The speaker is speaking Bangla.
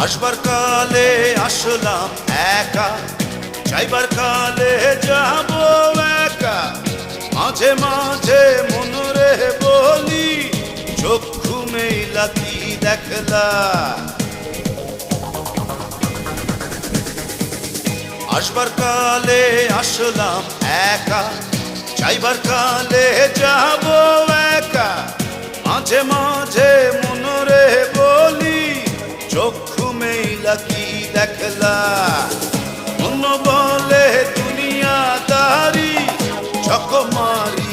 আসবার কালে আসলাম একা, যাইবার কালে যাব একা। মাঝে মাঝে মনরে বলি, চক্ষু মেলা কি দেখলা। আসবার কালে আসলাম একা, যাইবার কালে যাব একা। মাঝে মাঝে মনরে বলি, চক্ষু মেলা কি দেখলা। মন বলে দুনিয়াদারি, চক মারি